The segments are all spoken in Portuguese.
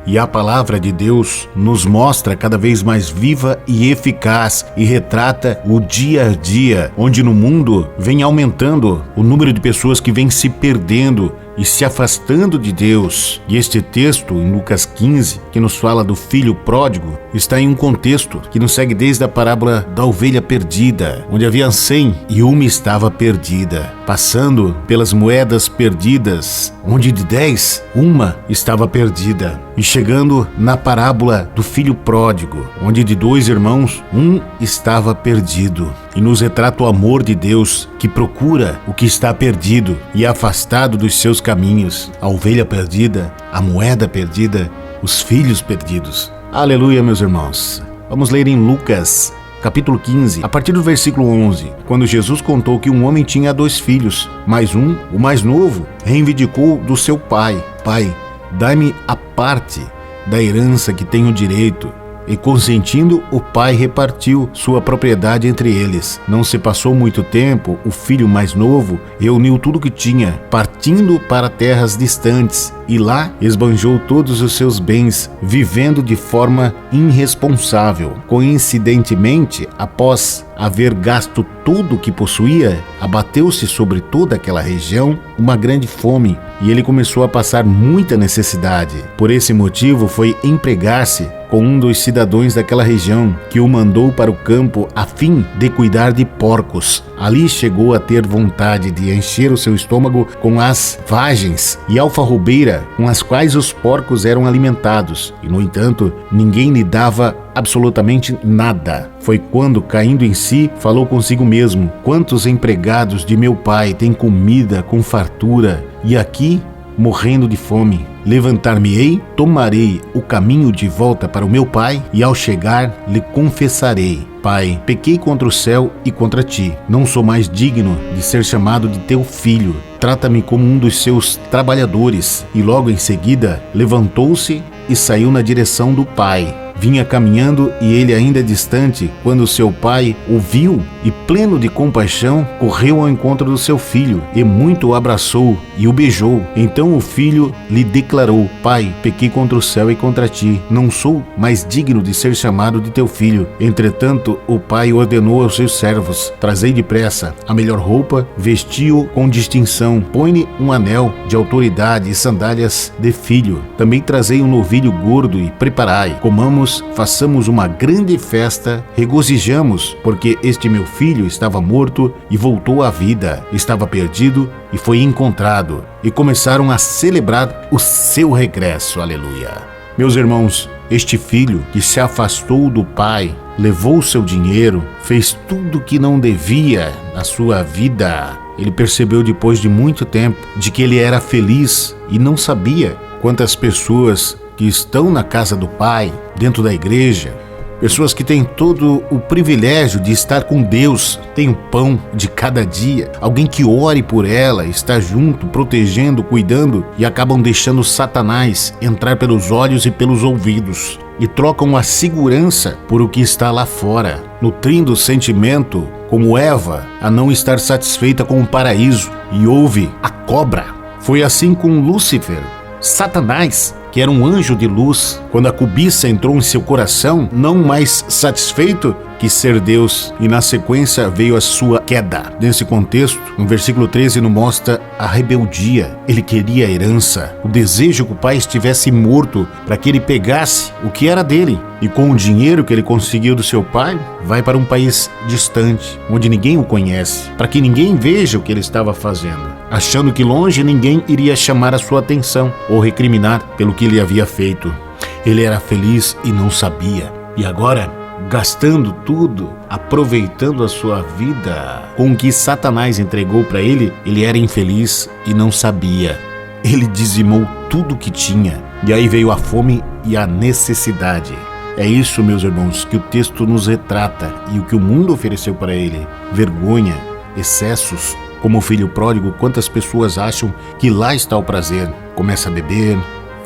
E a palavra de Deus nos mostra cada vez mais viva e eficaz e retrata o dia a dia, onde no mundo vem aumentando o número de pessoas que vêm se perdendo e se afastando de Deus. E este texto, em Lucas 15, que nos fala do filho pródigo, está em um contexto que nos segue desde a parábola da ovelha perdida, onde havia 100 e uma estava perdida, passando pelas moedas perdidas, onde de 10, uma estava perdida, e chegando na parábola do filho pródigo, onde de 2 irmãos, um estava perdido. E nos retrata o amor de Deus, que procura o que está perdido e afastado dos seus caminhos, a ovelha perdida, a moeda perdida, os filhos perdidos. Aleluia, meus irmãos. Vamos ler em Lucas, capítulo 15, a partir do versículo 11, quando Jesus contou que um homem tinha 2 filhos, mas o mais novo, reivindicou do seu pai: Pai, dai-me a parte da herança que tenho direito. E consentindo, o pai repartiu sua propriedade entre eles. Não se passou muito tempo, o filho mais novo reuniu tudo que tinha, partindo para terras distantes, e lá esbanjou todos os seus bens, vivendo de forma irresponsável. Coincidentemente, após haver gasto tudo o que possuía, abateu-se sobre toda aquela região uma grande fome, e ele começou a passar muita necessidade. Por esse motivo, foi empregar-se com um dos cidadãos daquela região, que o mandou para o campo a fim de cuidar de porcos. Ali chegou a ter vontade de encher o seu estômago com as vagens e alfarrobeira com as quais os porcos eram alimentados, e no entanto, ninguém lhe dava absolutamente nada. Foi quando, caindo em si, falou consigo mesmo: quantos empregados de meu pai têm comida com fartura, e aqui morrendo de fome? Levantar-me-ei, tomarei o caminho de volta para o meu pai, e ao chegar lhe confessarei: Pai, pequei contra o céu e contra ti. Não sou mais digno de ser chamado de teu filho. Trata-me como um dos seus trabalhadores. E logo em seguida levantou-se e saiu na direção do pai. Vinha caminhando, e ele ainda distante, quando seu pai o viu, e pleno de compaixão, correu ao encontro do seu filho, e muito o abraçou e o beijou. Então o filho lhe declarou: Pai, pequei contra o céu e contra ti. Não sou mais digno de ser chamado de teu filho. Entretanto, o pai ordenou aos seus servos: Trazei depressa a melhor roupa, vesti-o com distinção, põe-lhe um anel de autoridade e sandálias de filho. Também trazei um novilho gordo e preparai. Comamos, façamos uma grande festa, regozijamos, porque este meu filho estava morto e voltou à vida, estava perdido e foi encontrado. E começaram a celebrar o seu regresso. Aleluia. Meus irmãos, este filho que se afastou do pai, levou o seu dinheiro, fez tudo o que não devia na sua vida. Ele percebeu depois de muito tempo de que ele era feliz e não sabia. Quantas pessoas que estão na casa do Pai, dentro da igreja, pessoas que têm todo o privilégio de estar com Deus, têm o pão de cada dia, alguém que ore por ela, está junto, protegendo, cuidando, e acabam deixando Satanás entrar pelos olhos e pelos ouvidos, e trocam a segurança por o que está lá fora, nutrindo o sentimento, como Eva, a não estar satisfeita com o paraíso, e ouve a cobra. Foi assim com Lúcifer, Satanás, que era um anjo de luz, quando a cobiça entrou em seu coração, não mais satisfeito que ser Deus, e na sequência veio a sua queda. Nesse contexto, no versículo 13 nos mostra a rebeldia. Ele queria a herança, o desejo que o pai estivesse morto para que ele pegasse o que era dele, e com o dinheiro que ele conseguiu do seu pai, vai para um país distante, onde ninguém o conhece, para que ninguém veja o que ele estava fazendo, achando que longe ninguém iria chamar a sua atenção ou recriminar pelo que ele havia feito. Ele era feliz e não sabia. E agora, gastando tudo, aproveitando a sua vida com o que Satanás entregou para ele, ele era infeliz e não sabia. Ele dizimou tudo que tinha. E aí veio a fome e a necessidade. É isso, meus irmãos, que o texto nos retrata, e o que o mundo ofereceu para ele: vergonha, excessos. Como o filho pródigo, quantas pessoas acham que lá está o prazer? Começa a beber,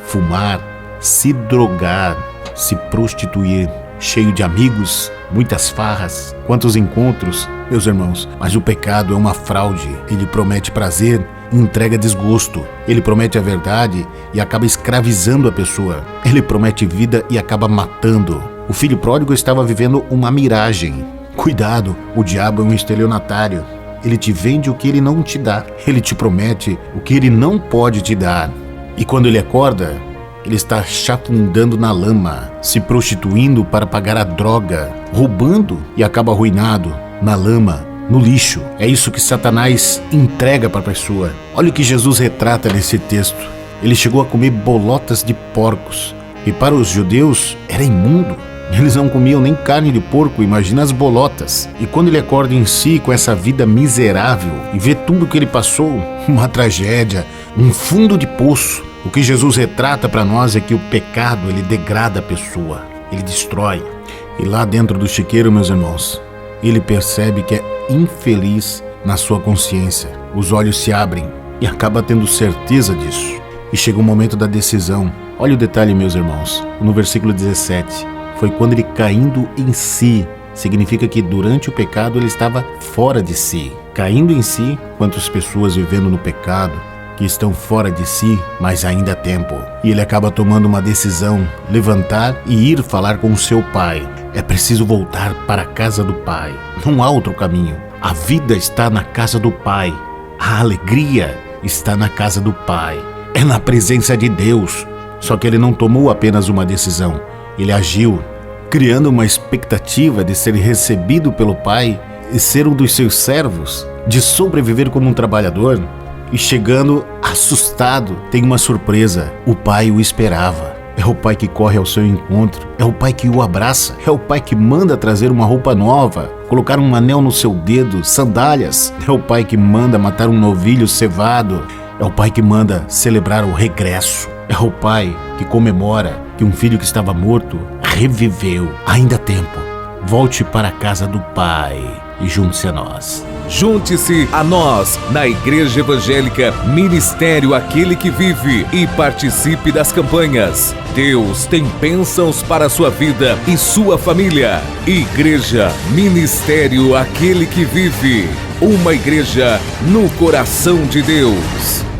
fumar, se drogar, se prostituir, cheio de amigos, muitas farras, quantos encontros, meus irmãos. Mas o pecado é uma fraude. Ele promete prazer entrega desgosto. Ele promete a verdade e acaba escravizando a pessoa. Ele promete vida e acaba matando. O filho pródigo estava vivendo uma miragem. Cuidado, o diabo é um estelionatário. Ele te vende o que ele não te dá. Ele te promete o que ele não pode te dar. E quando ele acorda, ele está chafurdando na lama, se prostituindo para pagar a droga, roubando e acaba arruinado na lama, no lixo. É isso que Satanás entrega para a pessoa. Olha o que Jesus retrata nesse texto. Ele chegou a comer bolotas de porcos. E para os judeus era imundo. Eles não comiam nem carne de porco, imagina as bolotas. E quando ele acorda em si com essa vida miserável e vê tudo que ele passou, uma tragédia, um fundo de poço, o que Jesus retrata para nós é que o pecado, ele degrada a pessoa, ele destrói. E lá dentro do chiqueiro, meus irmãos, ele percebe que é infeliz na sua consciência. Os olhos se abrem e acaba tendo certeza disso. E chega o momento da decisão. Olha o detalhe, meus irmãos, no versículo 17. Foi quando ele caindo em si. Significa que durante o pecado ele estava fora de si. Caindo em si, quantas pessoas vivendo no pecado, que estão fora de si, mas ainda há tempo. E ele acaba tomando uma decisão, levantar e ir falar com o seu pai. É preciso voltar para a casa do pai. Não há outro caminho. A vida está na casa do pai. A alegria está na casa do pai. É na presença de Deus. Só que ele não tomou apenas uma decisão. Ele agiu, criando uma expectativa de ser recebido pelo pai e ser um dos seus servos, de sobreviver como um trabalhador. E chegando assustado, tem uma surpresa. O pai o esperava. É o pai que corre ao seu encontro. É o pai que o abraça. É o pai que manda trazer uma roupa nova, colocar um anel no seu dedo, sandálias. É o pai que manda matar um novilho cevado. É o pai que manda celebrar o regresso. É o pai que comemora que um filho que estava morto reviveu. Ainda há tempo. Volte para a casa do pai e junte-se a nós. Junte-se a nós na Igreja Evangélica Ministério Aquele que Vive e participe das campanhas. Deus tem bênçãos para a sua vida e sua família. Igreja Ministério Aquele que Vive. Uma igreja no coração de Deus.